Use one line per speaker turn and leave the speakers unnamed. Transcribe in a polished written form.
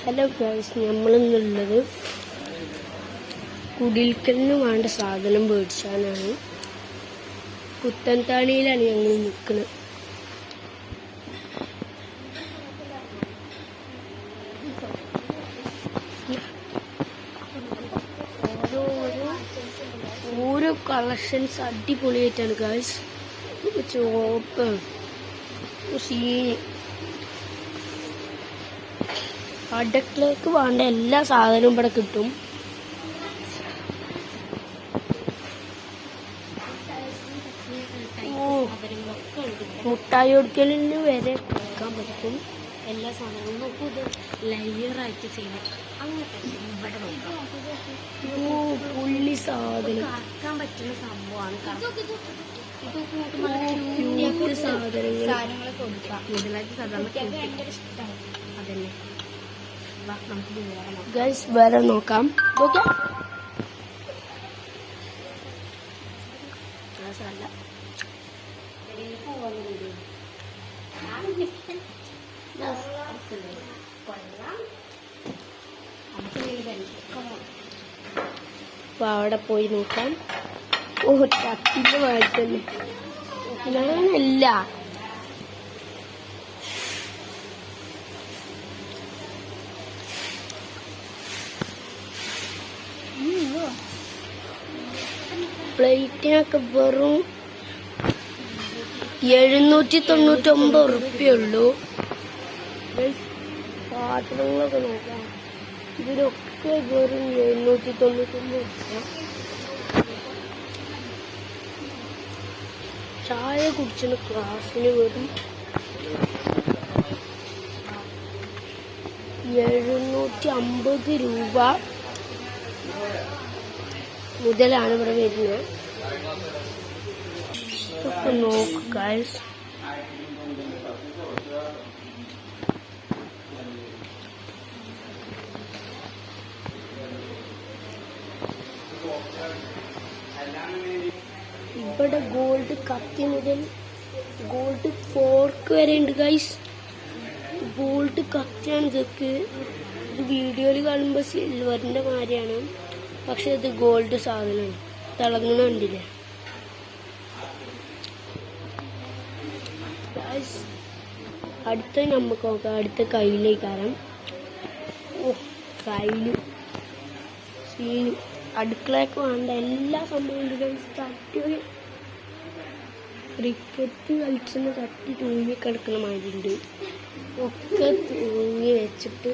Hello guys, നമ്മളിന്നുള്ളത് കുടിൽക്കലിന് വേണ്ട സാധനം മേടിച്ചാനാണ്. പുത്തൻതാണിയിലാണ് ഞങ്ങൾ നിൽക്കുന്നത്. ഓരോ കളക്ഷൻസ് അടിപൊളിയായിട്ടാണ് ഗൈസ്. ചോപ്പ് സീന് അടുക്കളയ്ക്ക് വേണ്ട എല്ലാ സാധനവും ഇവിടെ കിട്ടും. മുട്ടായി കൊടുക്കലിന് വരെ കൊടുക്കാൻ പറ്റും.
എല്ലാ സാധനവും നോക്കൂ, ഇത് ലെയറായിട്ട് ചെയ്യുന്നത് അങ്ങനത്തെ ഇവിടെ നോക്കാം.
പുള്ളി സാധനം
കറക്കാൻ പറ്റുന്ന സംഭവമാണ്.
സാധനങ്ങൾ
കൊടുക്കാം. കൂടുതലായിട്ട് സാധാരണ ഭയങ്കര ഇഷ്ടമാണ്. അതന്നെ നമുക്ക്
ഗൈസ് വേറെ നോക്കാം. അപ്പൊ അവിടെ പോയി നോക്കാം. ഓ, ചട്ടിന്റെ മാറ്റല്ലേ ഞാനല്ല. പ്ലേറ്റിനൊക്കെ വെറും 799 ഉറുപ്പ്യുള്ളൂ. പാത്രങ്ങളൊക്കെ നോക്കാം. ഇതിലൊക്കെ വെറും 799 ഉറുപ്പ്യ. ചായ കുടിച്ചിന് ക്ലാസ്സിന് വെറും 750 രൂപ മുതലാണ് ഇവിടെ വരുന്നത്. നോക്ക് ഗൈസ്, ഇവിടെ ഗോൾഡ് കത്തി മുതൽ ഗോൾഡ് ഫോർക്ക് വരെ ഉണ്ട് ഗൈസ്. ഗോൾഡ് കത്തിയാണ് ഇതൊക്കെ. ഇത് വീഡിയോയിൽ കാണുമ്പോൾ സിൽവറിന്റെ മാതിരിയാണ്, പക്ഷെ ഇത് ഗോൾഡ് സാധനമാണ്. തിളങ്ങണ കണ്ടില്ലേ? അടുത്ത നമുക്ക് നോക്കാം. അടുത്ത കയ്യിലേക്കാരം. കയ്യിലും സീനും അടുക്കളയൊക്കെ വേണ്ട എല്ലാ സംഭവം തട്ടി ക്രിക്കറ്റ് കളിച്ചെന്ന് തട്ടി തൂങ്ങി കിടക്കണ മാതിരി ഉണ്ട്. ഒക്കെ തൂങ്ങി വെച്ചിട്ട്